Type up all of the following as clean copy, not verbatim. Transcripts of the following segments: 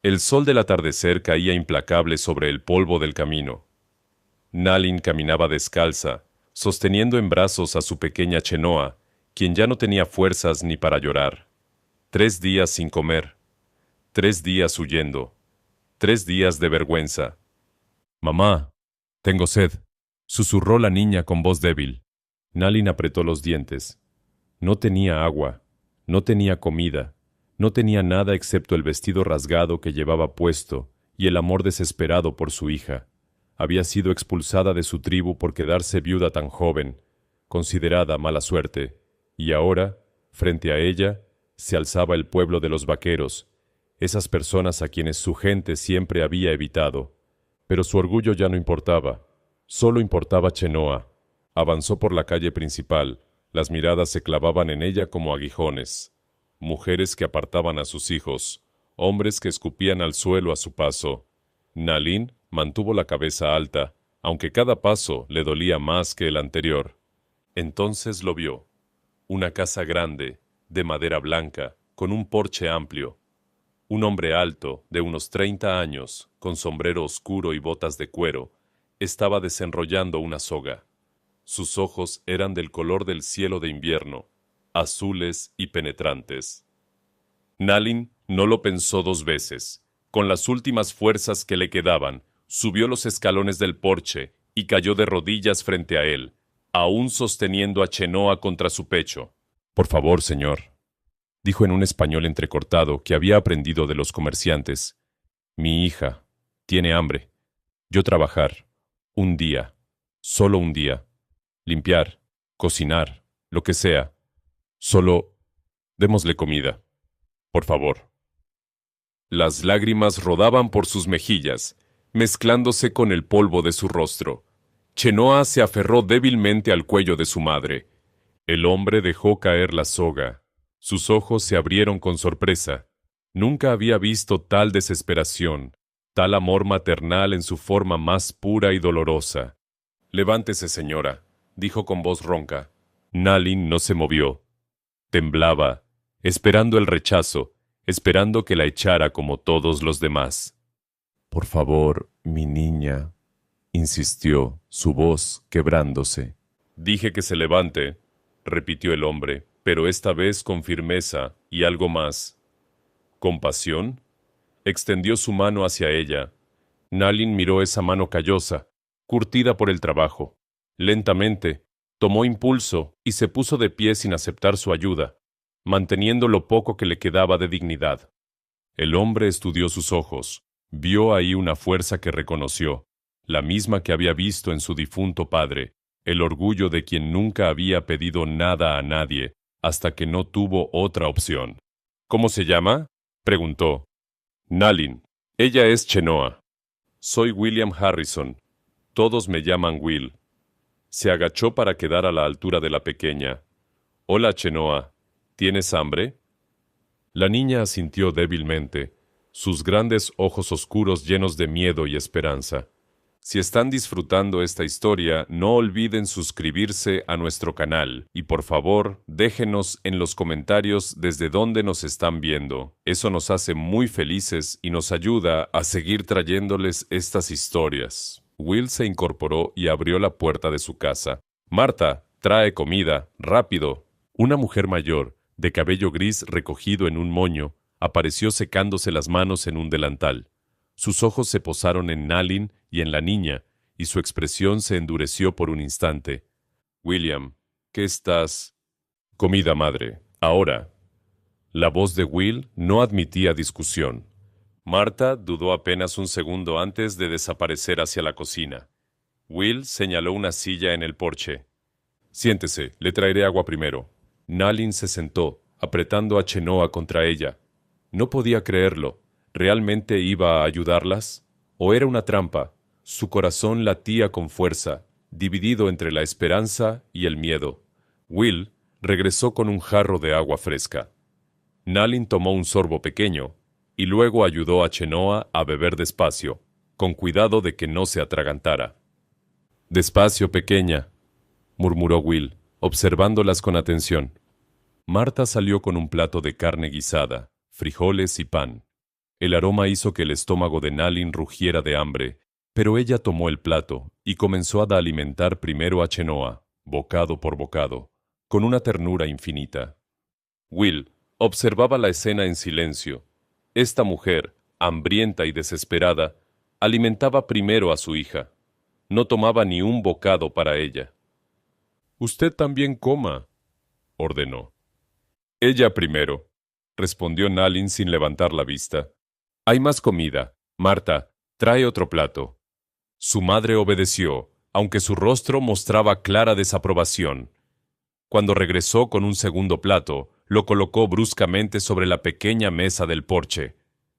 El sol del atardecer caía implacable sobre el polvo del camino. Nalin caminaba descalza, sosteniendo en brazos a su pequeña Chenoa, quien ya no tenía fuerzas ni para llorar. 3 días sin comer, 3 días huyendo, 3 días de vergüenza. «Mamá, tengo sed», susurró la niña con voz débil. Nalin apretó los dientes. No tenía agua, no tenía comida, no tenía nada excepto el vestido rasgado que llevaba puesto y el amor desesperado por su hija. Había sido expulsada de su tribu por quedarse viuda tan joven, considerada mala suerte, y ahora, frente a ella, se alzaba el pueblo de los vaqueros, esas personas a quienes su gente siempre había evitado. Pero su orgullo ya no importaba, solo importaba Chenoa. Avanzó por la calle principal, las miradas se clavaban en ella como aguijones. Mujeres que apartaban a sus hijos, hombres que escupían al suelo a su paso. Nalin mantuvo la cabeza alta, aunque cada paso le dolía más que el anterior. Entonces lo vio. Una casa grande, de madera blanca, con un porche amplio. Un hombre alto, de unos 30 años, con sombrero oscuro y botas de cuero, estaba desenrollando una soga. Sus ojos eran del color del cielo de invierno, azules y penetrantes. Nalin no lo pensó 2 veces. Con las últimas fuerzas que le quedaban, subió los escalones del porche y cayó de rodillas frente a él, aún sosteniendo a Chenoa contra su pecho. «Por favor, señor», dijo en un español entrecortado que había aprendido de los comerciantes. «Mi hija tiene hambre. Yo trabajar. Un día. Solo un día. Limpiar. Cocinar. Lo que sea. Solo démosle comida. Por favor». Las lágrimas rodaban por sus mejillas, mezclándose con el polvo de su rostro. Chenoa se aferró débilmente al cuello de su madre. El hombre dejó caer la soga. Sus ojos se abrieron con sorpresa. Nunca había visto tal desesperación, tal amor maternal en su forma más pura y dolorosa. «Levántese, señora», dijo con voz ronca. Nalin no se movió. Temblaba, esperando el rechazo, esperando que la echara como todos los demás. «Por favor, mi niña», insistió, su voz quebrándose. «Dije que se levante», repitió el hombre, pero esta vez con firmeza y algo más. «¿Compasión?». Extendió su mano hacia ella. Nalin miró esa mano callosa, curtida por el trabajo. Lentamente, tomó impulso y se puso de pie sin aceptar su ayuda, manteniendo lo poco que le quedaba de dignidad. El hombre estudió sus ojos. Vio ahí una fuerza que reconoció, la misma que había visto en su difunto padre, el orgullo de quien nunca había pedido nada a nadie, hasta que no tuvo otra opción. «¿Cómo se llama?», preguntó. «Nalin. Ella es Chenoa. Soy William Harrison. Todos me llaman Will». Se agachó para quedar a la altura de la pequeña. «Hola, Chenoa. ¿Tienes hambre?». La niña asintió débilmente, sus grandes ojos oscuros llenos de miedo y esperanza. Si están disfrutando esta historia, no olviden suscribirse a nuestro canal y por favor, déjenos en los comentarios desde dónde nos están viendo. Eso nos hace muy felices y nos ayuda a seguir trayéndoles estas historias. Will se incorporó y abrió la puerta de su casa. «Marta, trae comida, rápido». Una mujer mayor, de cabello gris recogido en un moño, apareció secándose las manos en un delantal. Sus ojos se posaron en Nalin y en la niña, y su expresión se endureció por un instante. «William, ¿qué estás...?» «Comida, madre. Ahora». La voz de Will no admitía discusión. Marta dudó apenas un segundo antes de desaparecer hacia la cocina. Will señaló una silla en el porche. «Siéntese, le traeré agua primero». Nalin se sentó, apretando a Chenoa contra ella. No podía creerlo. ¿Realmente iba a ayudarlas? ¿O era una trampa? Su corazón latía con fuerza, dividido entre la esperanza y el miedo. Will regresó con un jarro de agua fresca. Nalin tomó un sorbo pequeño, y luego ayudó a Chenoa a beber despacio, con cuidado de que no se atragantara. «Despacio, pequeña», murmuró Will, observándolas con atención. Marta salió con un plato de carne guisada, frijoles y pan. El aroma hizo que el estómago de Nalin rugiera de hambre, pero ella tomó el plato y comenzó a alimentar primero a Chenoa, bocado por bocado, con una ternura infinita. Will observaba la escena en silencio. Esta mujer, hambrienta y desesperada, alimentaba primero a su hija. No tomaba ni un bocado para ella. «Usted también coma», ordenó. «Ella primero», respondió Nalin sin levantar la vista. «Hay más comida. Marta, trae otro plato». Su madre obedeció, aunque su rostro mostraba clara desaprobación. Cuando regresó con un segundo plato, lo colocó bruscamente sobre la pequeña mesa del porche.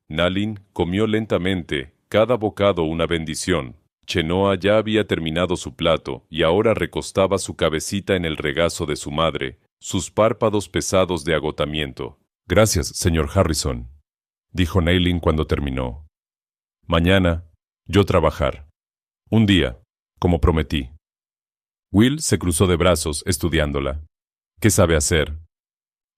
Nalin comió lentamente, cada bocado una bendición. Chenoa ya había terminado su plato y ahora recostaba su cabecita en el regazo de su madre, sus párpados pesados de agotamiento. «Gracias, señor Harrison», dijo Nalin cuando terminó. «Mañana, yo trabajar. Un día, como prometí». Will se cruzó de brazos estudiándola. «¿Qué sabe hacer?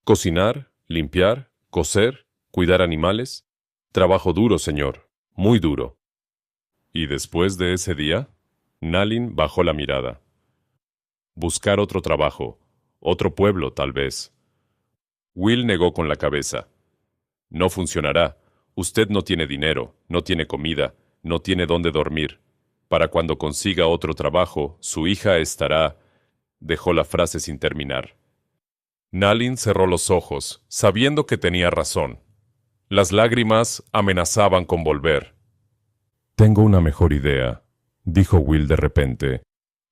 Cocinar, limpiar, coser, cuidar animales. Trabajo duro, señor, muy duro». ¿Y después de ese día? Nalin bajó la mirada. «Buscar otro trabajo, otro pueblo, tal vez». Will negó con la cabeza. «No funcionará. Usted no tiene dinero, no tiene comida, no tiene dónde dormir. Para cuando consiga otro trabajo, su hija estará...» Dejó la frase sin terminar. Nalin cerró los ojos, sabiendo que tenía razón. Las lágrimas amenazaban con volver. «Tengo una mejor idea», dijo Will de repente.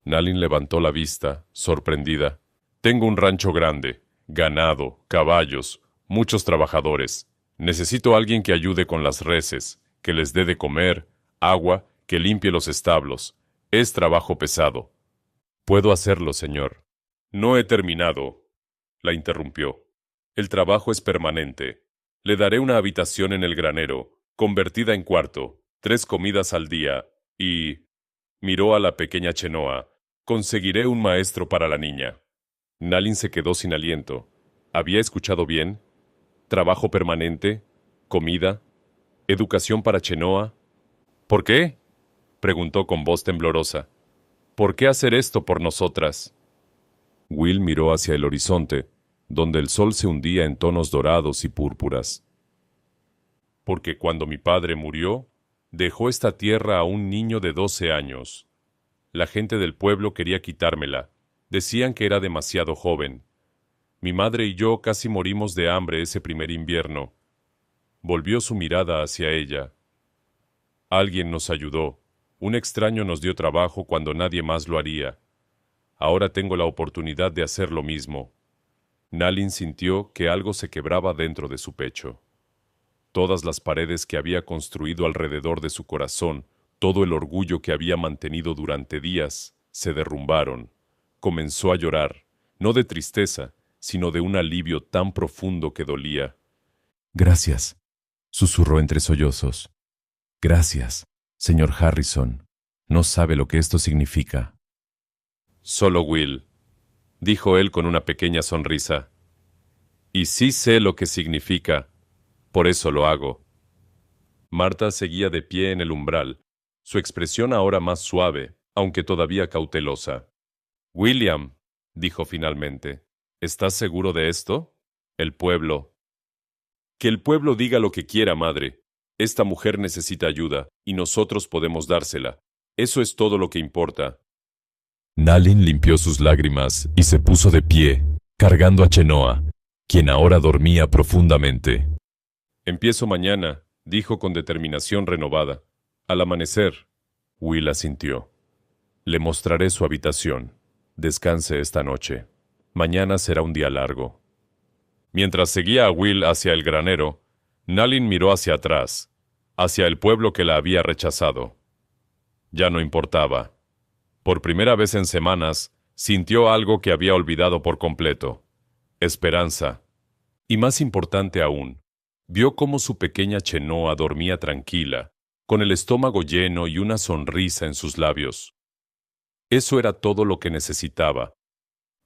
Nalin levantó la vista, sorprendida. «Tengo un rancho grande, ganado, caballos, muchos trabajadores. Necesito a alguien que ayude con las reses, que les dé de comer, agua, que limpie los establos. Es trabajo pesado». «Puedo hacerlo, señor». «No he terminado», la interrumpió. «El trabajo es permanente. Le daré una habitación en el granero, convertida en cuarto, 3 comidas al día, y...» Miró a la pequeña Chenoa. «Conseguiré un maestro para la niña». Nalin se quedó sin aliento. ¿Había escuchado bien? ¿Trabajo permanente? ¿Comida? ¿Educación para Chenoa? «¿Por qué?», preguntó con voz temblorosa. «¿Por qué hacer esto por nosotras?» Will miró hacia el horizonte, donde el sol se hundía en tonos dorados y púrpuras. «Porque cuando mi padre murió, dejó esta tierra a un niño de 12 años. La gente del pueblo quería quitármela. Decían que era demasiado joven. Mi madre y yo casi morimos de hambre ese primer invierno». Volvió su mirada hacia ella. «Alguien nos ayudó. Un extraño nos dio trabajo cuando nadie más lo haría. Ahora tengo la oportunidad de hacer lo mismo». Nalin sintió que algo se quebraba dentro de su pecho. Todas las paredes que había construido alrededor de su corazón, todo el orgullo que había mantenido durante días, se derrumbaron. Comenzó a llorar, no de tristeza, sino de un alivio tan profundo que dolía. «Gracias», susurró entre sollozos. «Gracias, señor Harrison. No sabe lo que esto significa». «Solo Will», dijo él con una pequeña sonrisa. «Y sí sé lo que significa. Por eso lo hago». Marta seguía de pie en el umbral, su expresión ahora más suave, aunque todavía cautelosa. «William», dijo finalmente, «¿estás seguro de esto? El pueblo». «Que el pueblo diga lo que quiera, madre. Esta mujer necesita ayuda, y nosotros podemos dársela. Eso es todo lo que importa». Nalin limpió sus lágrimas y se puso de pie, cargando a Chenoa, quien ahora dormía profundamente. «Empiezo mañana», dijo con determinación renovada. «Al amanecer». Will asintió. «Le mostraré su habitación. Descanse esta noche. Mañana será un día largo». Mientras seguía a Will hacia el granero, Nalin miró hacia atrás, hacia el pueblo que la había rechazado. Ya no importaba. Por primera vez en semanas, sintió algo que había olvidado por completo: esperanza. Y más importante aún, vio cómo su pequeña Chenoa dormía tranquila, con el estómago lleno y una sonrisa en sus labios. Eso era todo lo que necesitaba.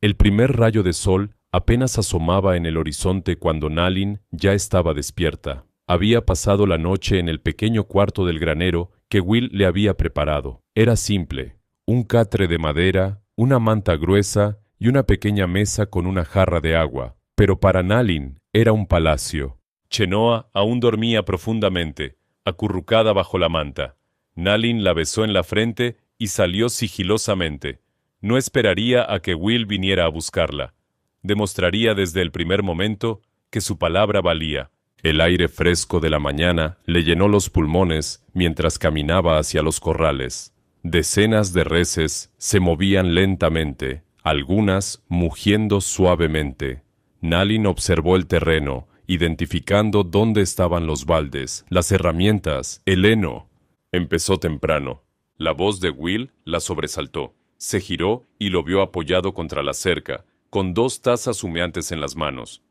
El primer rayo de sol apenas asomaba en el horizonte cuando Nalin ya estaba despierta. Había pasado la noche en el pequeño cuarto del granero que Will le había preparado. Era simple: un catre de madera, una manta gruesa y una pequeña mesa con una jarra de agua. Pero para Nalin era un palacio. Chenoa aún dormía profundamente, acurrucada bajo la manta. Nalin la besó en la frente y salió sigilosamente. No esperaría a que Will viniera a buscarla. Demostraría desde el primer momento que su palabra valía. El aire fresco de la mañana le llenó los pulmones mientras caminaba hacia los corrales. Decenas de reses se movían lentamente, algunas mugiendo suavemente. Nalin observó el terreno, identificando dónde estaban los baldes, las herramientas, el heno. Empezó temprano. La voz de Will la sobresaltó. Se giró y lo vio apoyado contra la cerca, con 2 tazas humeantes en las manos.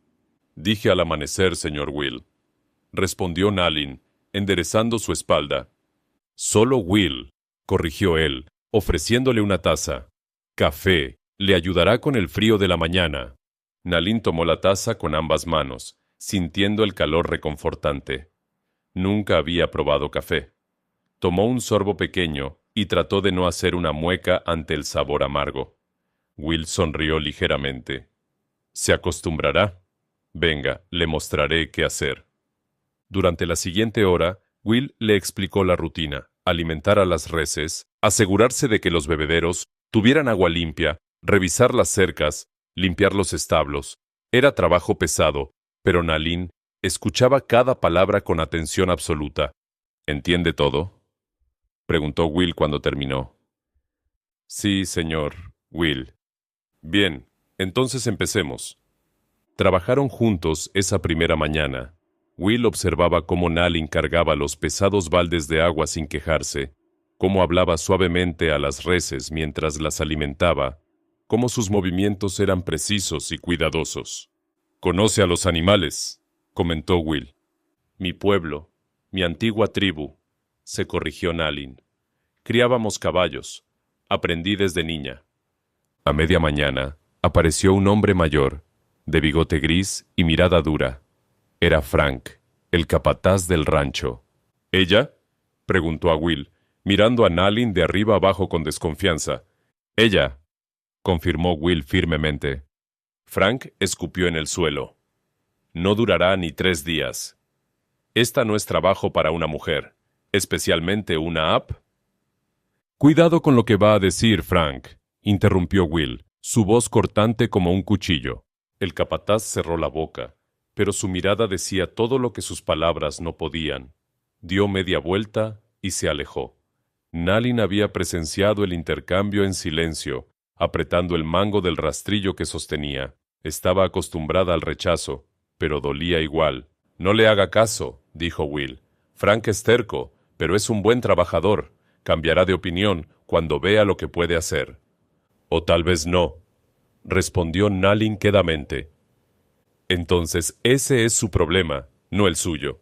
«Dije al amanecer, señor Will», respondió Nalin, enderezando su espalda. «Solo Will», corrigió él, ofreciéndole una taza. «Café. Le ayudará con el frío de la mañana». Nalin tomó la taza con ambas manos, sintiendo el calor reconfortante. Nunca había probado café. Tomó un sorbo pequeño y trató de no hacer una mueca ante el sabor amargo. Will sonrió ligeramente. «Se acostumbrará. Venga, le mostraré qué hacer». Durante la siguiente hora, Will le explicó la rutina: alimentar a las reses, asegurarse de que los bebederos tuvieran agua limpia, revisar las cercas, limpiar los establos. Era trabajo pesado, pero Nalin escuchaba cada palabra con atención absoluta. «¿Entiende todo?», preguntó Will cuando terminó. «Sí, señor, Will». «Bien, entonces empecemos». Trabajaron juntos esa primera mañana. Will observaba cómo Nalin cargaba los pesados baldes de agua sin quejarse, cómo hablaba suavemente a las reses mientras las alimentaba, cómo sus movimientos eran precisos y cuidadosos. «Conoce a los animales», comentó Will. «Mi pueblo, mi antigua tribu», se corrigió Nalin. «Criábamos caballos. Aprendí desde niña». A media mañana apareció un hombre mayor, de bigote gris y mirada dura. Era Frank, el capataz del rancho. «¿Ella?», preguntó a Will, mirando a Nalin de arriba abajo con desconfianza. «Ella», confirmó Will firmemente. Frank escupió en el suelo. «No durará ni 3 días. Esta no es trabajo para una mujer, especialmente una app». «Cuidado con lo que va a decir, Frank», interrumpió Will, su voz cortante como un cuchillo. El capataz cerró la boca, pero su mirada decía todo lo que sus palabras no podían. Dio media vuelta y se alejó. Nalin había presenciado el intercambio en silencio, apretando el mango del rastrillo que sostenía. Estaba acostumbrada al rechazo, pero dolía igual. «No le haga caso», dijo Will. «Frank es terco, pero es un buen trabajador. Cambiará de opinión cuando vea lo que puede hacer». «O tal vez no», respondió Nalin quedamente. «Entonces ese es su problema, no el suyo».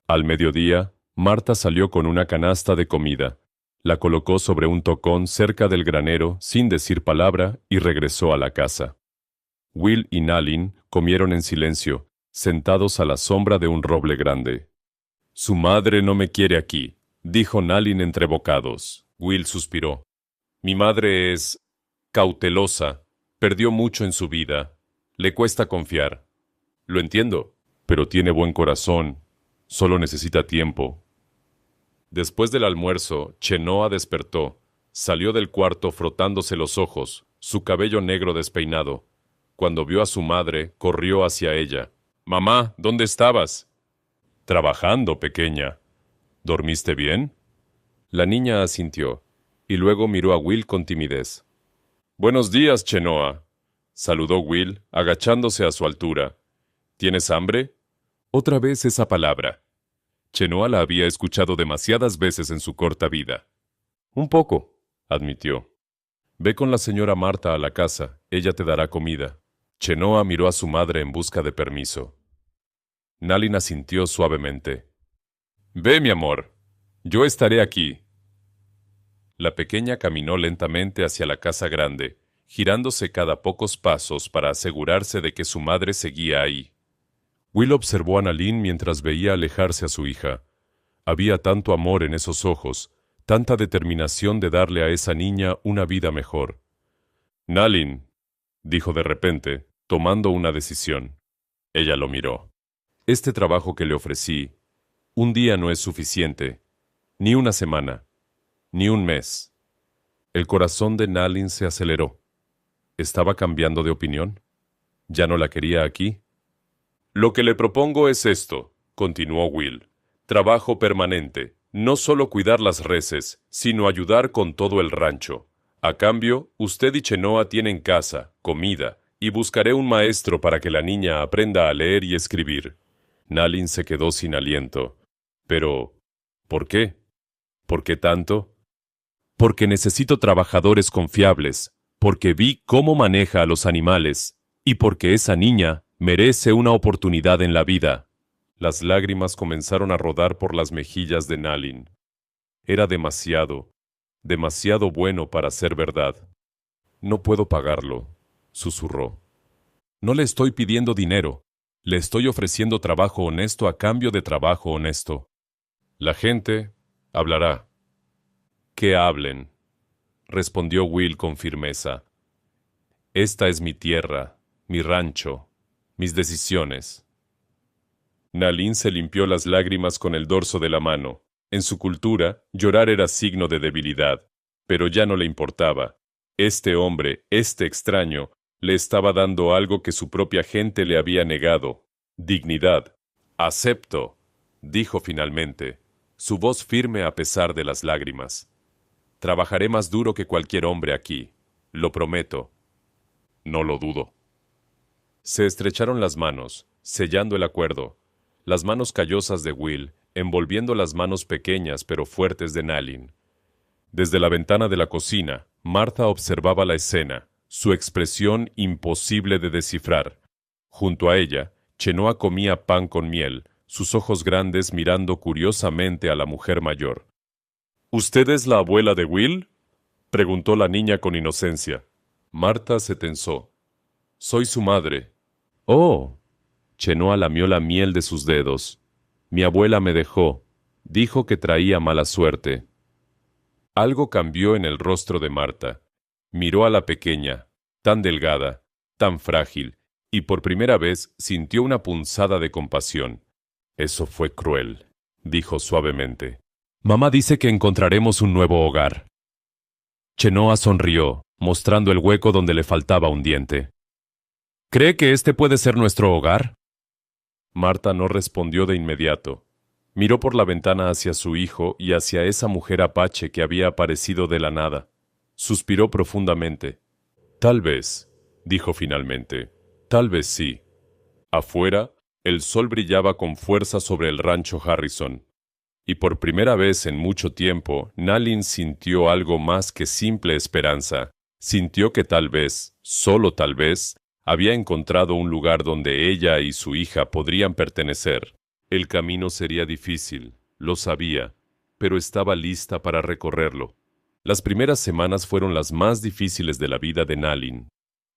Al mediodía, Marta salió con una canasta de comida. La colocó sobre un tocón cerca del granero sin decir palabra y regresó a la casa. Will y Nalin comieron en silencio, sentados a la sombra de un roble grande. «Su madre no me quiere aquí», dijo Nalin entre bocados. Will suspiró. «Mi madre es cautelosa. Perdió mucho en su vida. Le cuesta confiar». «Lo entiendo, pero tiene buen corazón. Solo necesita tiempo». Después del almuerzo, Chenoa despertó. Salió del cuarto frotándose los ojos, su cabello negro despeinado. Cuando vio a su madre, corrió hacia ella. «Mamá, ¿dónde estabas?» «Trabajando, pequeña». «¿Dormiste bien?» La niña asintió, y luego miró a Will con timidez. «Buenos días, Chenoa», saludó Will, agachándose a su altura. «¿Tienes hambre?» Otra vez esa palabra. Chenoa la había escuchado demasiadas veces en su corta vida. «Un poco», admitió. «Ve con la señora Marta a la casa, ella te dará comida». Chenoa miró a su madre en busca de permiso. Nalin asintió suavemente. «Ve, mi amor, yo estaré aquí». La pequeña caminó lentamente hacia la casa grande, girándose cada pocos pasos para asegurarse de que su madre seguía ahí. Will observó a Nalin mientras veía alejarse a su hija. Había tanto amor en esos ojos, tanta determinación de darle a esa niña una vida mejor. Nalin, dijo de repente, tomando una decisión. Ella lo miró. Este trabajo que le ofrecí, un día no es suficiente, ni una semana, ni un mes. El corazón de Nalin se aceleró. ¿Estaba cambiando de opinión? ¿Ya no la quería aquí? Lo que le propongo es esto, continuó Will. Trabajo permanente, no solo cuidar las reses, sino ayudar con todo el rancho. A cambio, usted y Chenoa tienen casa, comida, y buscaré un maestro para que la niña aprenda a leer y escribir. Nalin se quedó sin aliento. Pero, ¿por qué? ¿Por qué tanto? Porque necesito trabajadores confiables, porque vi cómo maneja a los animales, y porque esa niña merece una oportunidad en la vida. Las lágrimas comenzaron a rodar por las mejillas de Nalin. Era demasiado bueno para ser verdad. No puedo pagarlo, susurró. No le estoy pidiendo dinero, le estoy ofreciendo trabajo honesto a cambio de trabajo honesto. La gente hablará. Que hablen, respondió Will con firmeza. Esta es mi tierra, mi rancho, mis decisiones. Nalin se limpió las lágrimas con el dorso de la mano. En su cultura, llorar era signo de debilidad, pero ya no le importaba. Este hombre, este extraño, le estaba dando algo que su propia gente le había negado: dignidad. Acepto, dijo finalmente, su voz firme a pesar de las lágrimas. Trabajaré más duro que cualquier hombre aquí, lo prometo. No lo dudo. Se estrecharon las manos, sellando el acuerdo, las manos callosas de Will, envolviendo las manos pequeñas pero fuertes de Nalin. Desde la ventana de la cocina, Martha observaba la escena, su expresión imposible de descifrar. Junto a ella, Chenoa comía pan con miel, sus ojos grandes mirando curiosamente a la mujer mayor. ¿Usted es la abuela de Will?, preguntó la niña con inocencia. Martha se tensó. Soy su madre. Oh. Chenoa lamió la miel de sus dedos. Mi abuela me dejó. Dijo que traía mala suerte. Algo cambió en el rostro de Martha. Miró a la pequeña, tan delgada, tan frágil, y por primera vez sintió una punzada de compasión. Eso fue cruel, dijo suavemente. Mamá dice que encontraremos un nuevo hogar. Chenoa sonrió, mostrando el hueco donde le faltaba un diente. ¿Cree que este puede ser nuestro hogar? Martha no respondió de inmediato. Miró por la ventana hacia su hijo y hacia esa mujer apache que había aparecido de la nada. Suspiró profundamente. Tal vez, dijo finalmente. Tal vez sí. Afuera, el sol brillaba con fuerza sobre el rancho Harrison. Y por primera vez en mucho tiempo, Nalin sintió algo más que simple esperanza. Sintió que tal vez, solo tal vez, había encontrado un lugar donde ella y su hija podrían pertenecer. El camino sería difícil, lo sabía, pero estaba lista para recorrerlo. Las primeras semanas fueron las más difíciles de la vida de Nalin.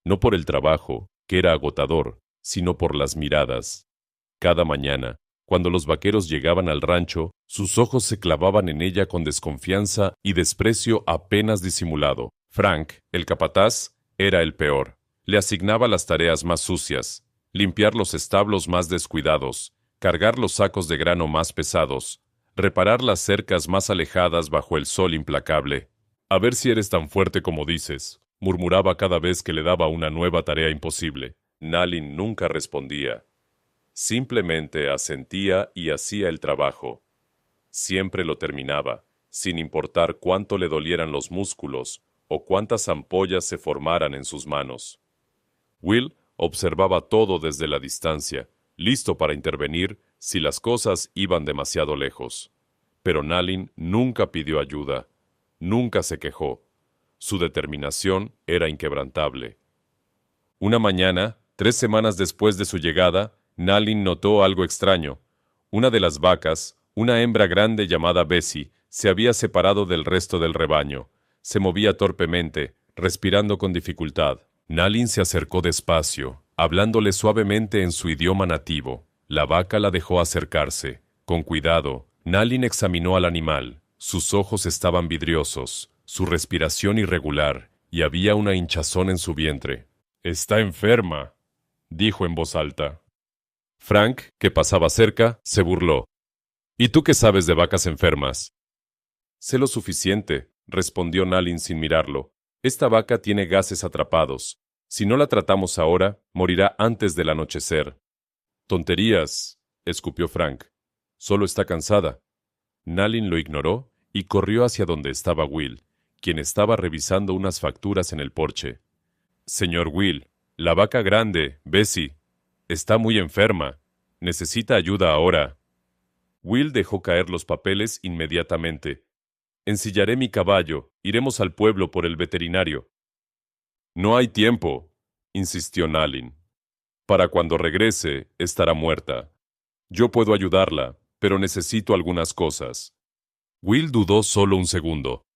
No por el trabajo, que era agotador, sino por las miradas. Cada mañana, cuando los vaqueros llegaban al rancho, sus ojos se clavaban en ella con desconfianza y desprecio apenas disimulado. Frank, el capataz, era el peor. Le asignaba las tareas más sucias: limpiar los establos más descuidados, cargar los sacos de grano más pesados, reparar las cercas más alejadas bajo el sol implacable. A ver si eres tan fuerte como dices, murmuraba cada vez que le daba una nueva tarea imposible. Nalin nunca respondía. Simplemente asentía y hacía el trabajo. Siempre lo terminaba, sin importar cuánto le dolieran los músculos o cuántas ampollas se formaran en sus manos. Will observaba todo desde la distancia, listo para intervenir si las cosas iban demasiado lejos. Pero Nalin nunca pidió ayuda, nunca se quejó. Su determinación era inquebrantable. Una mañana, 3 semanas después de su llegada, Nalin notó algo extraño. Una de las vacas, una hembra grande llamada Bessie, se había separado del resto del rebaño. Se movía torpemente, respirando con dificultad. Nalin se acercó despacio, hablándole suavemente en su idioma nativo. La vaca la dejó acercarse. Con cuidado, Nalin examinó al animal. Sus ojos estaban vidriosos, su respiración irregular, y había una hinchazón en su vientre. «Está enferma», dijo en voz alta. Frank, que pasaba cerca, se burló. «¿Y tú qué sabes de vacas enfermas?» «Sé lo suficiente», respondió Nalin sin mirarlo. «Esta vaca tiene gases atrapados. Si no la tratamos ahora, morirá antes del anochecer». «Tonterías», escupió Frank. «Solo está cansada». Nalin lo ignoró y corrió hacia donde estaba Will, quien estaba revisando unas facturas en el porche. «Señor Will, la vaca grande, Bessie, está muy enferma. Necesita ayuda ahora». Will dejó caer los papeles inmediatamente. «Ensillaré mi caballo. Iremos al pueblo por el veterinario». «No hay tiempo», insistió Nalin. «Para cuando regrese, estará muerta. Yo puedo ayudarla, pero necesito algunas cosas». Will dudó solo un segundo.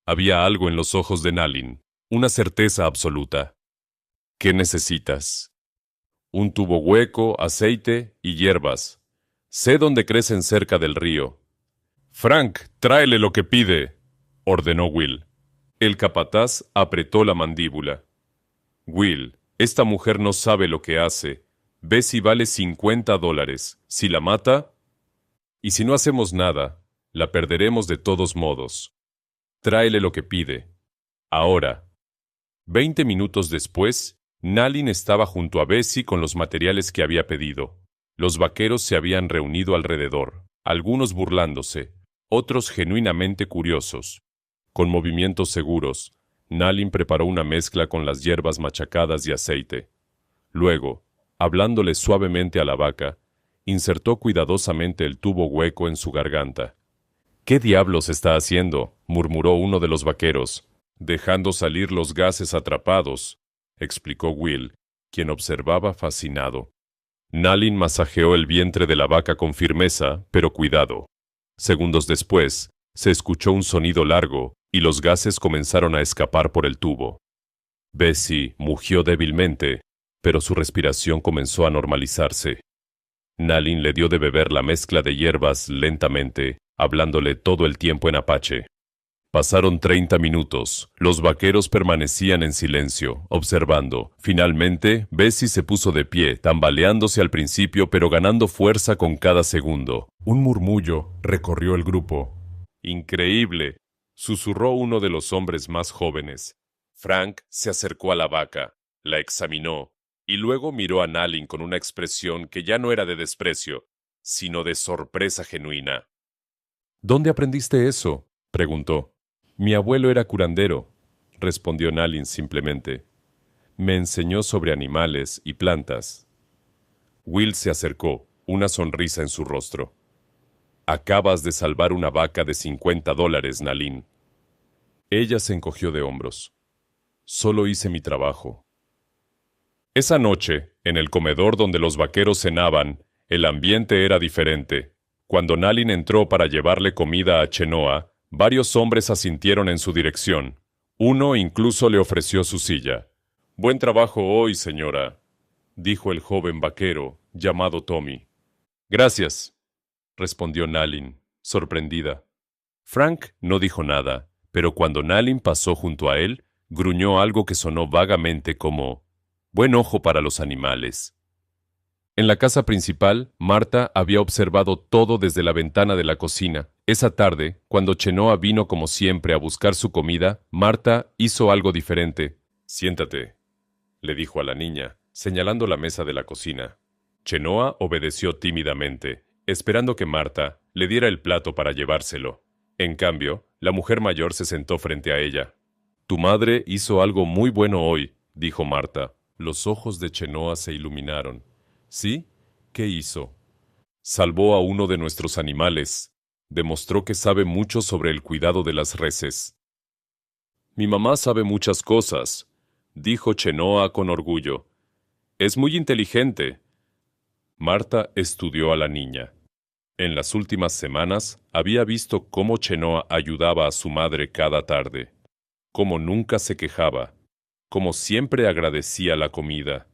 Había algo en los ojos de Nalin, una certeza absoluta. «¿Qué necesitas?» «Un tubo hueco, aceite y hierbas. Sé dónde crecen cerca del río». «Frank, tráele lo que pide», ordenó Will. El capataz apretó la mandíbula. «Will, esta mujer no sabe lo que hace. Bessie vale $50. Si la mata, y si no hacemos nada, la perderemos de todos modos. Tráele lo que pide. Ahora». 20 minutos después, Nalin estaba junto a Bessie con los materiales que había pedido. Los vaqueros se habían reunido alrededor, algunos burlándose, otros genuinamente curiosos. Con movimientos seguros, Nalin preparó una mezcla con las hierbas machacadas y aceite. Luego, hablándole suavemente a la vaca, insertó cuidadosamente el tubo hueco en su garganta. «¿Qué diablos está haciendo?», murmuró uno de los vaqueros. «Dejando salir los gases atrapados», explicó Will, quien observaba fascinado. Nalin masajeó el vientre de la vaca con firmeza, pero cuidado. Segundos después, se escuchó un sonido largo y los gases comenzaron a escapar por el tubo. Bessie mugió débilmente, pero su respiración comenzó a normalizarse. Nalin le dio de beber la mezcla de hierbas lentamente, hablándole todo el tiempo en apache. Pasaron 30 minutos. Los vaqueros permanecían en silencio, observando. Finalmente, Bessie se puso de pie, tambaleándose al principio, pero ganando fuerza con cada segundo. Un murmullo recorrió el grupo. «Increíble», susurró uno de los hombres más jóvenes. Frank se acercó a la vaca, la examinó, y luego miró a Nalin con una expresión que ya no era de desprecio, sino de sorpresa genuina. «¿Dónde aprendiste eso?», preguntó. «Mi abuelo era curandero», respondió Nalin simplemente. «Me enseñó sobre animales y plantas». Will se acercó, una sonrisa en su rostro. «Acabas de salvar una vaca de $50, Nalin». Ella se encogió de hombros. «Solo hice mi trabajo». Esa noche, en el comedor donde los vaqueros cenaban, el ambiente era diferente. Cuando Nalin entró para llevarle comida a Chenoa, varios hombres asintieron en su dirección. Uno incluso le ofreció su silla. «Buen trabajo hoy, señora», dijo el joven vaquero, llamado Tommy. «Gracias», respondió Nalin, sorprendida. Frank no dijo nada, pero cuando Nalin pasó junto a él, gruñó algo que sonó vagamente como «buen ojo para los animales». En la casa principal, Marta había observado todo desde la ventana de la cocina. Esa tarde, cuando Chenoa vino como siempre a buscar su comida, Marta hizo algo diferente. «Siéntate», le dijo a la niña, señalando la mesa de la cocina. Chenoa obedeció tímidamente, esperando que Marta le diera el plato para llevárselo. En cambio, la mujer mayor se sentó frente a ella. «Tu madre hizo algo muy bueno hoy», dijo Marta. Los ojos de Chenoa se iluminaron. «¿Sí? ¿Qué hizo?» «Salvó a uno de nuestros animales. Demostró que sabe mucho sobre el cuidado de las reses». «Mi mamá sabe muchas cosas», dijo Chenoa con orgullo. «Es muy inteligente». Marta estudió a la niña. En las últimas semanas había visto cómo Chenoa ayudaba a su madre cada tarde, cómo nunca se quejaba, cómo siempre agradecía la comida.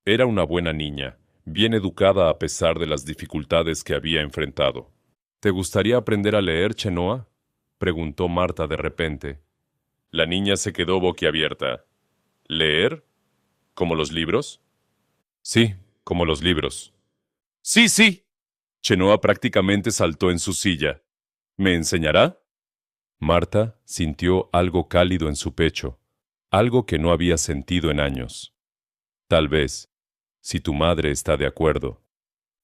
Era una buena niña, bien educada a pesar de las dificultades que había enfrentado. ¿Te gustaría aprender a leer, Chenoa?, preguntó Marta de repente. La niña se quedó boquiabierta. ¿Leer? ¿Como los libros? Sí, como los libros. Sí, sí. Chenoa prácticamente saltó en su silla. ¿Me enseñará? Marta sintió algo cálido en su pecho, algo que no había sentido en años. Tal vez, si tu madre está de acuerdo.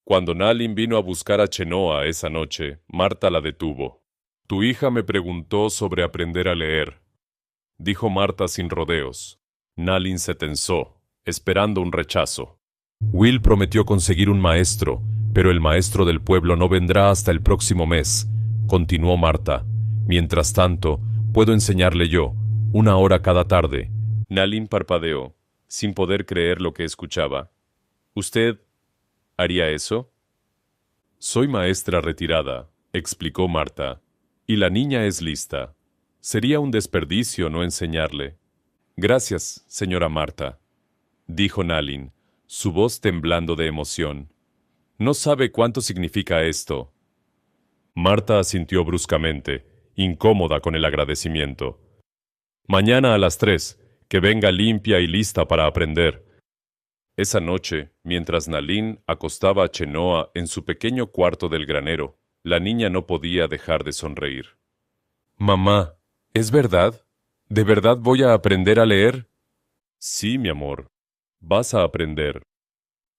Cuando Nalin vino a buscar a Chenoa esa noche, Marta la detuvo. Tu hija me preguntó sobre aprender a leer, dijo Marta sin rodeos. Nalin se tensó, esperando un rechazo. Will prometió conseguir un maestro, pero el maestro del pueblo no vendrá hasta el próximo mes, continuó Marta. Mientras tanto, puedo enseñarle yo, 1 hora cada tarde. Nalin parpadeó, sin poder creer lo que escuchaba. ¿Usted haría eso? Soy maestra retirada, explicó Marta, y la niña es lista. Sería un desperdicio no enseñarle. Gracias, señora Marta, dijo Nalin, su voz temblando de emoción. No sabe cuánto significa esto. Marta asintió bruscamente, incómoda con el agradecimiento. Mañana a las 3, que venga limpia y lista para aprender. Esa noche, mientras Nalin acostaba a Chenoa en su pequeño cuarto del granero, la niña no podía dejar de sonreír. Mamá, ¿es verdad? ¿De verdad voy a aprender a leer? Sí, mi amor, vas a aprender.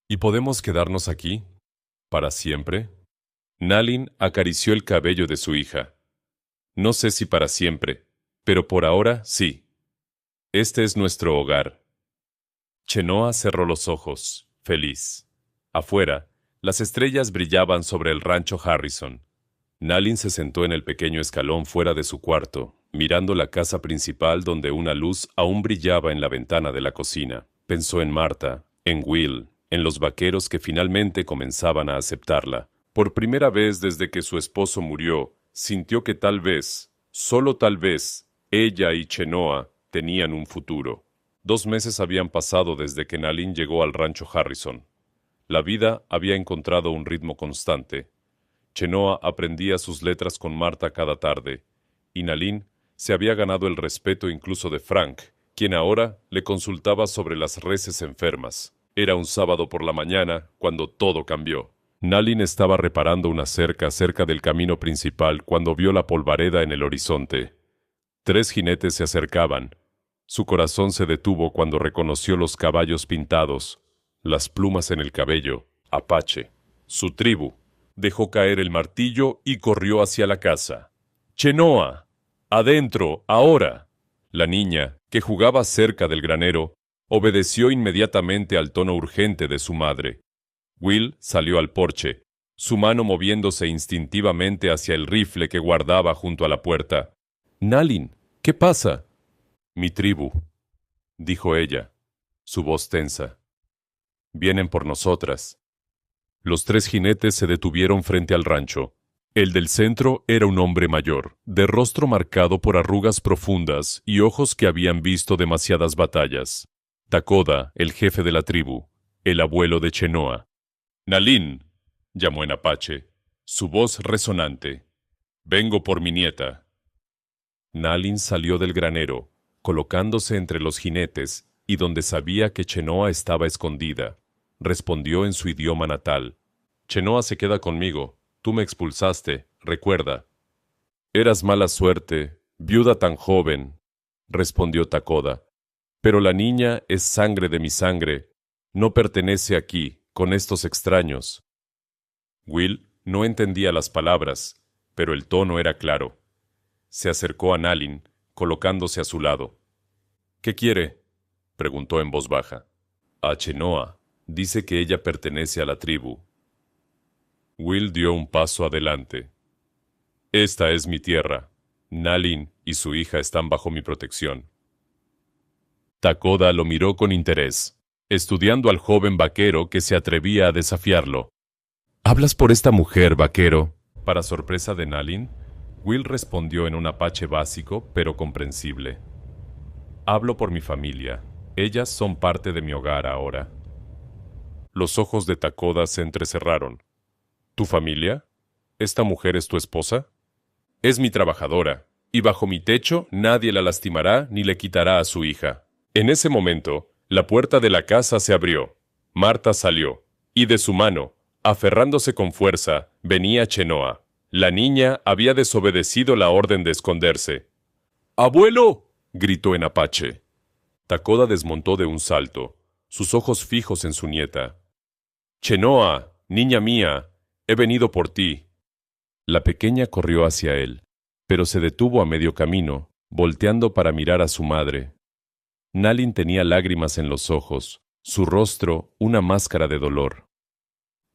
¿Y podemos quedarnos aquí? ¿Para siempre? Nalin acarició el cabello de su hija. No sé si para siempre, pero por ahora sí. Este es nuestro hogar. Chenoa cerró los ojos, feliz. Afuera, las estrellas brillaban sobre el rancho Harrison. Nalin se sentó en el pequeño escalón fuera de su cuarto, mirando la casa principal donde una luz aún brillaba en la ventana de la cocina. Pensó en Marta, en Will, en los vaqueros que finalmente comenzaban a aceptarla. Por primera vez desde que su esposo murió, sintió que tal vez, solo tal vez, ella y Chenoa tenían un futuro. 2 meses habían pasado desde que Nalin llegó al rancho Harrison. La vida había encontrado un ritmo constante. Chenoa aprendía sus letras con Marta cada tarde, y Nalin se había ganado el respeto incluso de Frank, quien ahora le consultaba sobre las reses enfermas. Era un sábado por la mañana cuando todo cambió. Nalin estaba reparando una cerca cerca del camino principal cuando vio la polvareda en el horizonte. 3 jinetes se acercaban. Su corazón se detuvo cuando reconoció los caballos pintados, las plumas en el cabello, Apache, su tribu. Dejó caer el martillo y corrió hacia la casa. ¡Chenoa! ¡Adentro! ¡Ahora! La niña, que jugaba cerca del granero, obedeció inmediatamente al tono urgente de su madre. Will salió al porche, su mano moviéndose instintivamente hacia el rifle que guardaba junto a la puerta. «Nalin, ¿qué pasa?» «Mi tribu», dijo ella, su voz tensa. «Vienen por nosotras». Los 3 jinetes se detuvieron frente al rancho. El del centro era un hombre mayor, de rostro marcado por arrugas profundas y ojos que habían visto demasiadas batallas. Takoda, el jefe de la tribu, el abuelo de Chenoa. «Nalin», llamó en apache, su voz resonante. «Vengo por mi nieta». Nalin salió del granero, colocándose entre los jinetes y donde sabía que Chenoa estaba escondida. Respondió en su idioma natal. «Chenoa se queda conmigo. Tú me expulsaste, recuerda». «Eras mala suerte, viuda tan joven», respondió Takoda. «Pero la niña es sangre de mi sangre. No pertenece aquí, con estos extraños». Will no entendía las palabras, pero el tono era claro. Se acercó a Nalin, colocándose a su lado. «¿Qué quiere?», preguntó en voz baja. «A Chenoa. Dice que ella pertenece a la tribu». Will dio un paso adelante. «Esta es mi tierra. Nalin y su hija están bajo mi protección». Takoda lo miró con interés, estudiando al joven vaquero que se atrevía a desafiarlo. «¿Hablas por esta mujer, vaquero?». Para sorpresa de Nalin, Will respondió en un apache básico, pero comprensible. «Hablo por mi familia. Ellas son parte de mi hogar ahora». Los ojos de Takoda se entrecerraron. ¿Tu familia? ¿Esta mujer es tu esposa? Es mi trabajadora, y bajo mi techo nadie la lastimará ni le quitará a su hija. En ese momento, la puerta de la casa se abrió. Marta salió, y de su mano, aferrándose con fuerza, venía Chenoa. La niña había desobedecido la orden de esconderse. ¡Abuelo!, gritó en apache. Takoda desmontó de un salto, sus ojos fijos en su nieta. Chenoa, niña mía, he venido por ti. La pequeña corrió hacia él, pero se detuvo a medio camino, volteando para mirar a su madre. Nalin tenía lágrimas en los ojos, su rostro una máscara de dolor.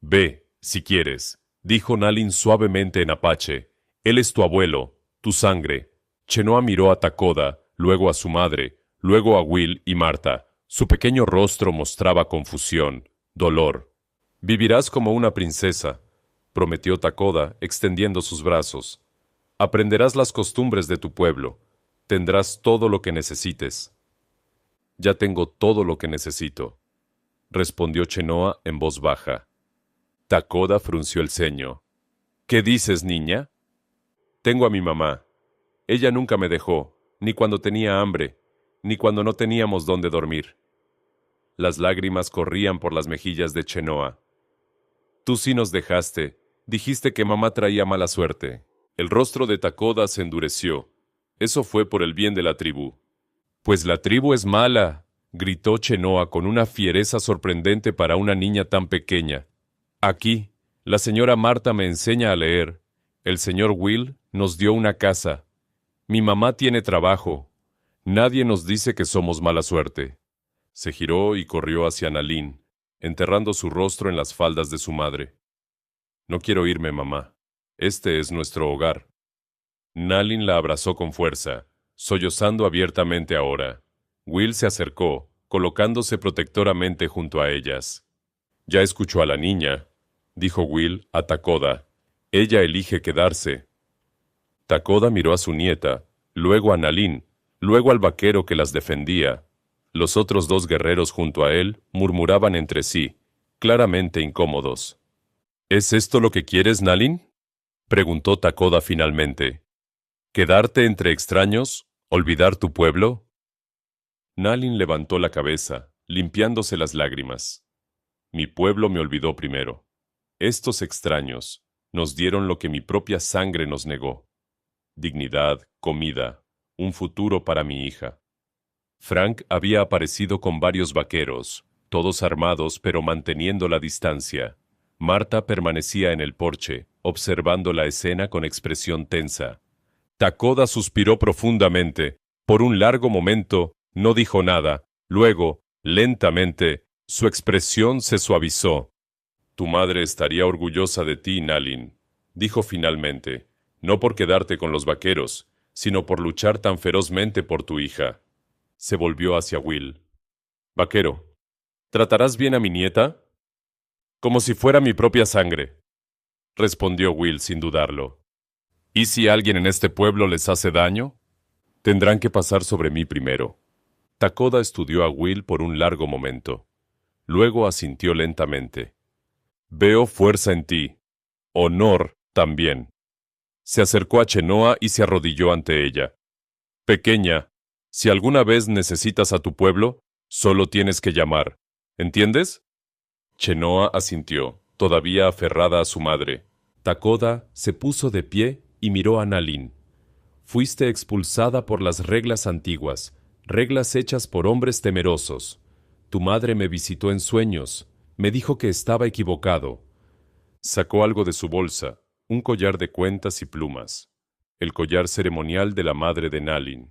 Ve, si quieres, dijo Nalin suavemente en apache. Él es tu abuelo, tu sangre. Chenoa miró a Takoda, luego a su madre, luego a Will y Marta. Su pequeño rostro mostraba confusión, dolor. Vivirás como una princesa, prometió Takoda, extendiendo sus brazos. Aprenderás las costumbres de tu pueblo. Tendrás todo lo que necesites. Ya tengo todo lo que necesito, respondió Chenoa en voz baja. Takoda frunció el ceño. ¿Qué dices, niña? Tengo a mi mamá. Ella nunca me dejó, ni cuando tenía hambre, ni cuando no teníamos dónde dormir. Las lágrimas corrían por las mejillas de Chenoa. Tú sí nos dejaste. Dijiste que mamá traía mala suerte. El rostro de Takoda se endureció. Eso fue por el bien de la tribu. Pues la tribu es mala, gritó Chenoa con una fiereza sorprendente para una niña tan pequeña. Aquí, la señora Marta me enseña a leer. El señor Will nos dio una casa. Mi mamá tiene trabajo. Nadie nos dice que somos mala suerte. Se giró y corrió hacia Nalin, enterrando su rostro en las faldas de su madre. No quiero irme, mamá. Este es nuestro hogar. Nalin la abrazó con fuerza, sollozando abiertamente ahora. Will se acercó, colocándose protectoramente junto a ellas. Ya escuchó a la niña, dijo Will a Takoda. Ella elige quedarse. Takoda miró a su nieta, luego a Nalin, luego al vaquero que las defendía. Los otros dos guerreros junto a él murmuraban entre sí, claramente incómodos. ¿Es esto lo que quieres, Nalin?, preguntó Takoda finalmente. ¿Quedarte entre extraños? ¿Olvidar tu pueblo? Nalin levantó la cabeza, limpiándose las lágrimas. Mi pueblo me olvidó primero. Estos extraños nos dieron lo que mi propia sangre nos negó. Dignidad, comida, un futuro para mi hija. Frank había aparecido con varios vaqueros, todos armados pero manteniendo la distancia. Marta permanecía en el porche, observando la escena con expresión tensa. Takoda suspiró profundamente. Por un largo momento, no dijo nada. Luego, lentamente, su expresión se suavizó. Tu madre estaría orgullosa de ti, Nalin, dijo finalmente, no por quedarte con los vaqueros, sino por luchar tan ferozmente por tu hija. Se volvió hacia Will. Vaquero, ¿tratarás bien a mi nieta? Como si fuera mi propia sangre, respondió Will sin dudarlo. ¿Y si alguien en este pueblo les hace daño? Tendrán que pasar sobre mí primero. Takoda estudió a Will por un largo momento. Luego asintió lentamente. Veo fuerza en ti. Honor también. Se acercó a Chenoa y se arrodilló ante ella. Pequeña, si alguna vez necesitas a tu pueblo, solo tienes que llamar. ¿Entiendes? Chenoa asintió, todavía aferrada a su madre. Takoda se puso de pie y miró a Nalin. Fuiste expulsada por las reglas antiguas, reglas hechas por hombres temerosos. Tu madre me visitó en sueños, me dijo que estaba equivocado. Sacó algo de su bolsa, un collar de cuentas y plumas, el collar ceremonial de la madre de Nalin.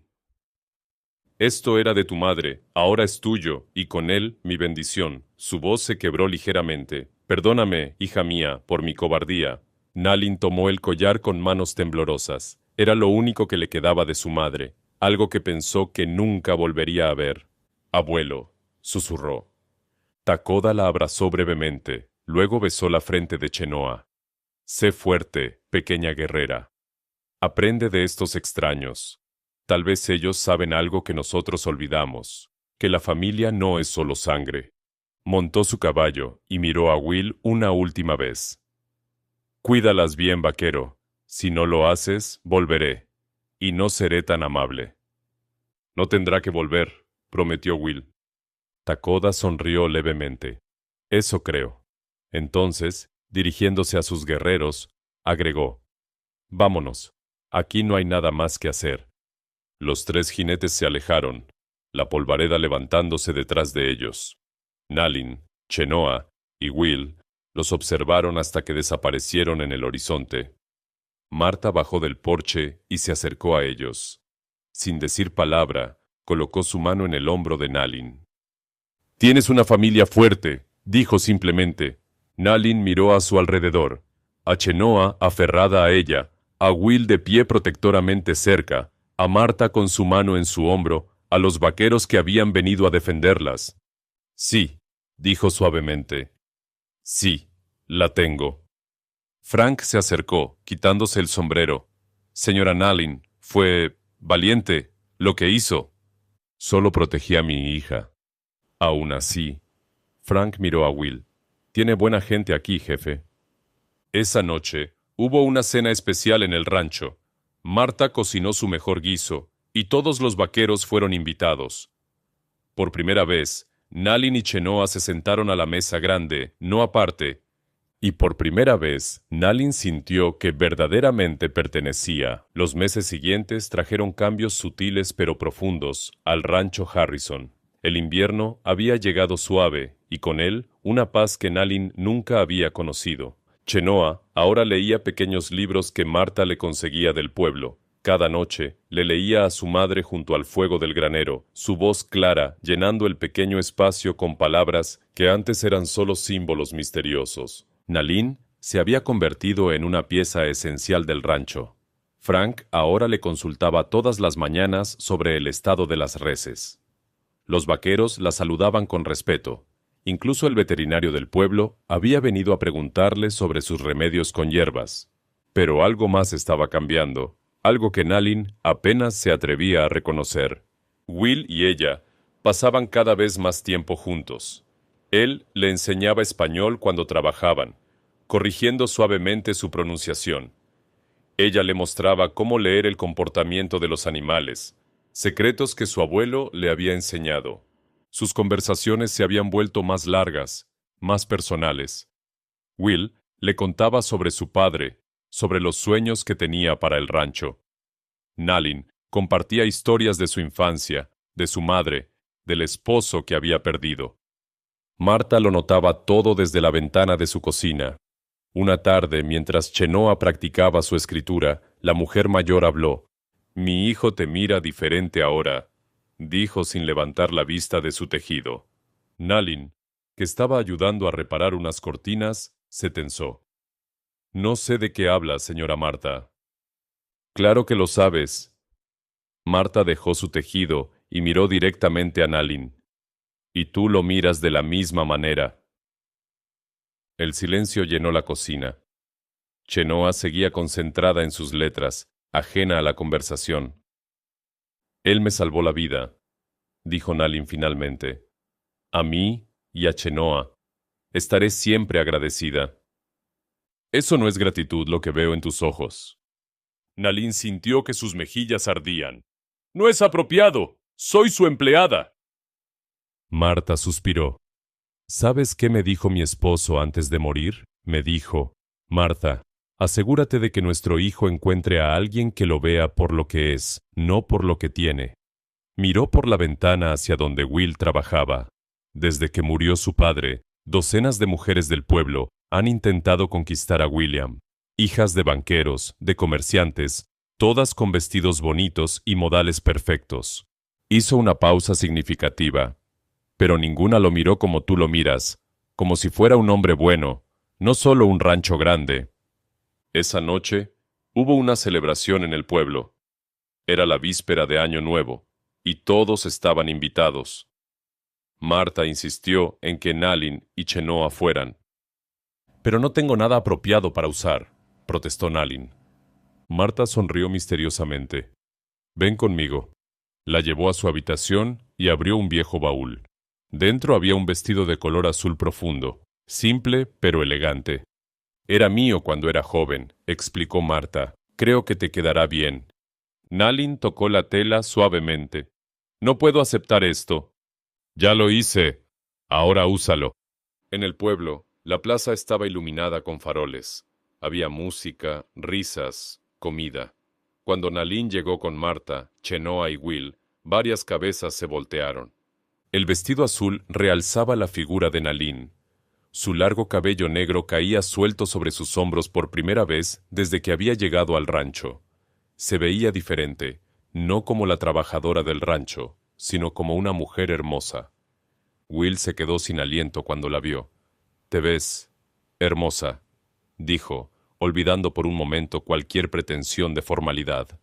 Esto era de tu madre, ahora es tuyo, y con él mi bendición. Su voz se quebró ligeramente. Perdóname, hija mía, por mi cobardía. Nalin tomó el collar con manos temblorosas. Era lo único que le quedaba de su madre, algo que pensó que nunca volvería a ver. Abuelo, susurró. Takoda la abrazó brevemente, luego besó la frente de Chenoa. Sé fuerte, pequeña guerrera. Aprende de estos extraños. Tal vez ellos saben algo que nosotros olvidamos, que la familia no es solo sangre. Montó su caballo y miró a Will una última vez. «Cuídalas bien, vaquero. Si no lo haces, volveré, y no seré tan amable». «No tendrá que volver», prometió Will. Takoda sonrió levemente. «Eso creo». Entonces, dirigiéndose a sus guerreros, agregó: «Vámonos. Aquí no hay nada más que hacer». Los 3 jinetes se alejaron, la polvareda levantándose detrás de ellos. Nalin, Chenoa y Will los observaron hasta que desaparecieron en el horizonte. Marta bajó del porche y se acercó a ellos. Sin decir palabra, colocó su mano en el hombro de Nalin. «Tienes una familia fuerte», dijo simplemente. Nalin miró a su alrededor, a Chenoa aferrada a ella, a Will de pie protectoramente cerca, a Marta con su mano en su hombro, a los vaqueros que habían venido a defenderlas. «Sí», dijo suavemente. «Sí, la tengo». Frank se acercó, quitándose el sombrero. «Señora Nalin, fue valiente lo que hizo». «Solo protegí a mi hija». «Aún así». Frank miró a Will. «Tiene buena gente aquí, jefe». Esa noche hubo una cena especial en el rancho. Marta cocinó su mejor guiso, y todos los vaqueros fueron invitados. Por primera vez, Nalin y Chenoa se sentaron a la mesa grande, no aparte, y por primera vez, Nalin sintió que verdaderamente pertenecía. Los meses siguientes trajeron cambios sutiles pero profundos al rancho Harrison. El invierno había llegado suave, y con él una paz que Nalin nunca había conocido. Chenoa ahora leía pequeños libros que Marta le conseguía del pueblo. Cada noche le leía a su madre junto al fuego del granero, su voz clara llenando el pequeño espacio con palabras que antes eran solo símbolos misteriosos. Nalin se había convertido en una pieza esencial del rancho. Frank ahora le consultaba todas las mañanas sobre el estado de las reses. Los vaqueros la saludaban con respeto. Incluso el veterinario del pueblo había venido a preguntarle sobre sus remedios con hierbas. Pero algo más estaba cambiando, algo que Nalin apenas se atrevía a reconocer. Will y ella pasaban cada vez más tiempo juntos. Él le enseñaba español cuando trabajaban, corrigiendo suavemente su pronunciación. Ella le mostraba cómo leer el comportamiento de los animales, secretos que su abuelo le había enseñado. Sus conversaciones se habían vuelto más largas, más personales. Will le contaba sobre su padre, sobre los sueños que tenía para el rancho. Nalin compartía historias de su infancia, de su madre, del esposo que había perdido. Marta lo notaba todo desde la ventana de su cocina. Una tarde, mientras Chenoa practicaba su escritura, la mujer mayor habló. «Mi hijo te mira diferente ahora», dijo sin levantar la vista de su tejido. Nalin, que estaba ayudando a reparar unas cortinas, se tensó. «No sé de qué habla, señora Marta». «Claro que lo sabes». Marta dejó su tejido y miró directamente a Nalin. «Y tú lo miras de la misma manera». El silencio llenó la cocina. Chenoa seguía concentrada en sus letras, ajena a la conversación. «Él me salvó la vida», dijo Nalin finalmente. «A mí y a Chenoa. Estaré siempre agradecida». «Eso no es gratitud lo que veo en tus ojos». Nalin sintió que sus mejillas ardían. «No es apropiado. Soy su empleada». Marta suspiró. «¿Sabes qué me dijo mi esposo antes de morir?» Me dijo: «Marta, asegúrate de que nuestro hijo encuentre a alguien que lo vea por lo que es, no por lo que tiene». Miró por la ventana hacia donde Will trabajaba. Desde que murió su padre, docenas de mujeres del pueblo han intentado conquistar a William. Hijas de banqueros, de comerciantes, todas con vestidos bonitos y modales perfectos. Hizo una pausa significativa. Pero ninguna lo miró como tú lo miras, como si fuera un hombre bueno, no solo un rancho grande. Esa noche hubo una celebración en el pueblo. Era la víspera de Año Nuevo, y todos estaban invitados. Marta insistió en que Nalin y Chenoa fueran. «Pero no tengo nada apropiado para usar», protestó Nalin. Marta sonrió misteriosamente. «Ven conmigo». La llevó a su habitación y abrió un viejo baúl. Dentro había un vestido de color azul profundo, simple pero elegante. Era mío cuando era joven, explicó Marta. Creo que te quedará bien. Nalin tocó la tela suavemente. No puedo aceptar esto. Ya lo hice. Ahora úsalo. En el pueblo, la plaza estaba iluminada con faroles. Había música, risas, comida. Cuando Nalin llegó con Marta, Chenoa y Will, varias cabezas se voltearon. El vestido azul realzaba la figura de Nalin. Su largo cabello negro caía suelto sobre sus hombros por primera vez desde que había llegado al rancho. Se veía diferente, no como la trabajadora del rancho, sino como una mujer hermosa. Will se quedó sin aliento cuando la vio. «Te ves hermosa», dijo, olvidando por un momento cualquier pretensión de formalidad.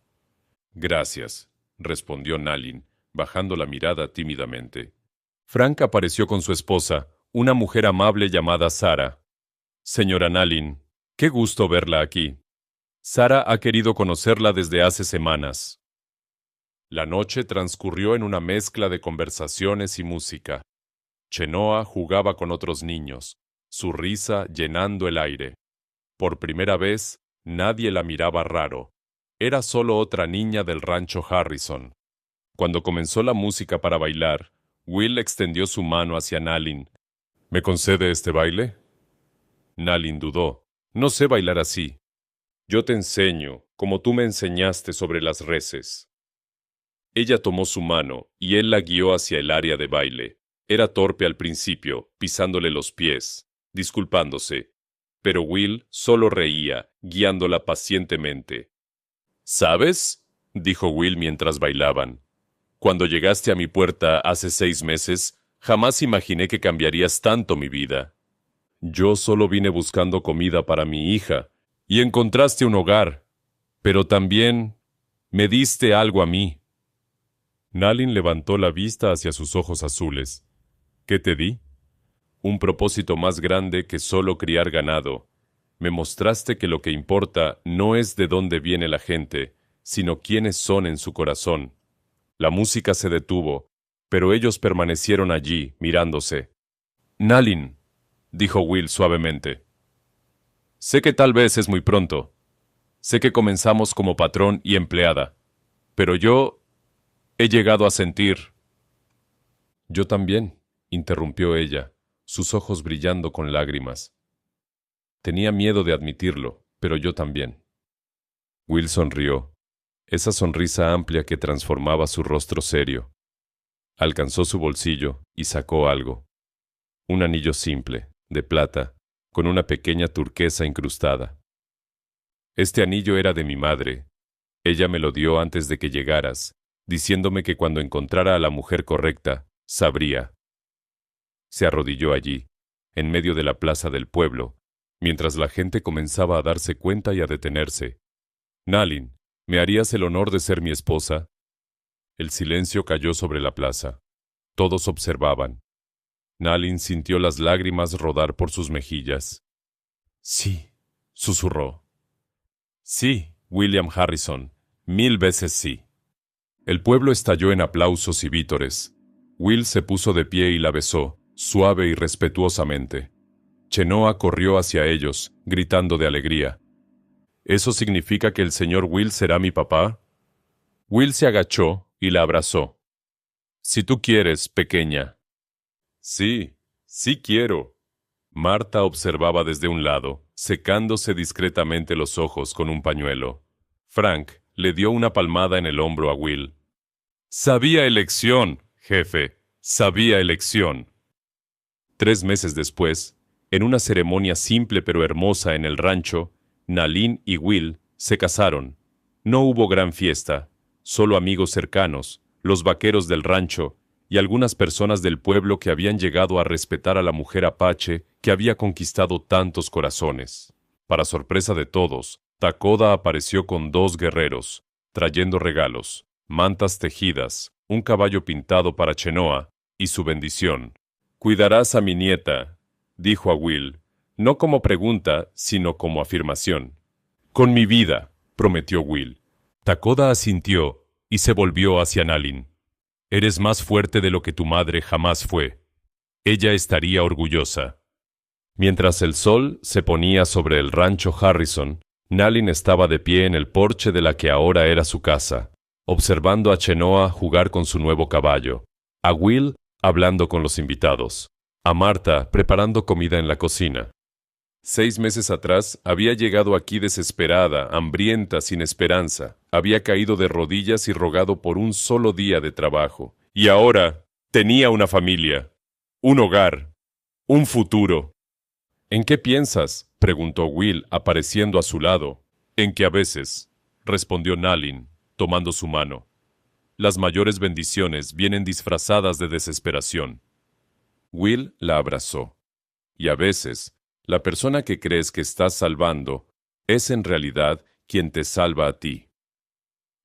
«Gracias», respondió Nalin, bajando la mirada tímidamente. Frank apareció con su esposa, una mujer amable llamada Sara. «Señora Nalin, qué gusto verla aquí. Sara ha querido conocerla desde hace semanas». La noche transcurrió en una mezcla de conversaciones y música. Chenoa jugaba con otros niños, su risa llenando el aire. Por primera vez, nadie la miraba raro. Era solo otra niña del rancho Harrison. Cuando comenzó la música para bailar, Will extendió su mano hacia Nalin. «¿Me concede este baile?» Nalin dudó. «No sé bailar así. Yo te enseño, como tú me enseñaste sobre las reses». Ella tomó su mano y él la guió hacia el área de baile. Era torpe al principio, pisándole los pies, disculpándose. Pero Will solo reía, guiándola pacientemente. «¿Sabes?», dijo Will mientras bailaban. «Cuando llegaste a mi puerta hace 6 meses, jamás imaginé que cambiarías tanto mi vida. Yo solo vine buscando comida para mi hija, y encontraste un hogar, pero también me diste algo a mí». Nalin levantó la vista hacia sus ojos azules. «¿Qué te di?» «Un propósito más grande que solo criar ganado. Me mostraste que lo que importa no es de dónde viene la gente, sino quiénes son en su corazón». La música se detuvo, pero ellos permanecieron allí, mirándose. «Nalin», dijo Will suavemente. «Sé que tal vez es muy pronto. Sé que comenzamos como patrón y empleada. Pero yo he llegado a sentir». «Yo también», interrumpió ella, sus ojos brillando con lágrimas. «Tenía miedo de admitirlo, pero yo también». Will sonrió, esa sonrisa amplia que transformaba su rostro serio. Alcanzó su bolsillo y sacó algo. Un anillo simple, de plata, con una pequeña turquesa incrustada. «Este anillo era de mi madre. Ella me lo dio antes de que llegaras, diciéndome que cuando encontrara a la mujer correcta, sabría». Se arrodilló allí, en medio de la plaza del pueblo, mientras la gente comenzaba a darse cuenta y a detenerse. «Nalin, ¿me harías el honor de ser mi esposa?» El silencio cayó sobre la plaza. Todos observaban. Nalin sintió las lágrimas rodar por sus mejillas. «Sí», susurró. «Sí, William Harrison, 1000 veces sí». El pueblo estalló en aplausos y vítores. Will se puso de pie y la besó, suave y respetuosamente. Chenoa corrió hacia ellos, gritando de alegría. «¿Eso significa que el señor Will será mi papá?» Will se agachó y la abrazó. «Si tú quieres, pequeña». «Sí, sí quiero». Marta observaba desde un lado, secándose discretamente los ojos con un pañuelo. Frank le dio una palmada en el hombro a Will. «Sabía elección, jefe, sabía elección». 3 meses después, en una ceremonia simple pero hermosa en el rancho, Nalin y Will se casaron. No hubo gran fiesta, solo amigos cercanos, los vaqueros del rancho y algunas personas del pueblo que habían llegado a respetar a la mujer apache que había conquistado tantos corazones. Para sorpresa de todos, Takoda apareció con 2 guerreros, trayendo regalos, mantas tejidas, un caballo pintado para Chenoa y su bendición. «Cuidarás a mi nieta», dijo a Will, no como pregunta, sino como afirmación. «Con mi vida», prometió Will. Takoda asintió y se volvió hacia Nalin. «Eres más fuerte de lo que tu madre jamás fue. Ella estaría orgullosa. Mientras el sol se ponía sobre el rancho Harrison, Nalin estaba de pie en el porche de la que ahora era su casa, observando a Chenoa jugar con su nuevo caballo, a Will hablando con los invitados, a Marta preparando comida en la cocina. 6 meses atrás había llegado aquí desesperada, hambrienta, sin esperanza. Había caído de rodillas y rogado por un solo día de trabajo. Y ahora tenía una familia, un hogar, un futuro. ¿En qué piensas?, preguntó Will, apareciendo a su lado. En que a veces, respondió Nalin, tomando su mano. Las mayores bendiciones vienen disfrazadas de desesperación. Will la abrazó. Y a veces, la persona que crees que estás salvando es en realidad quien te salva a ti.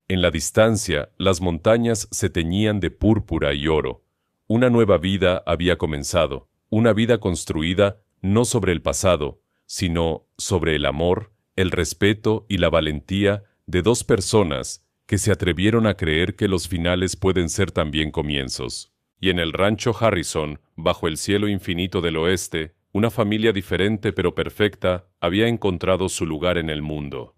En la distancia, las montañas se teñían de púrpura y oro. Una nueva vida había comenzado, una vida construida no sobre el pasado, sino sobre el amor, el respeto y la valentía de dos personas que se atrevieron a creer que los finales pueden ser también comienzos. Y en el rancho Harrison, bajo el cielo infinito del oeste, una familia diferente pero perfecta había encontrado su lugar en el mundo.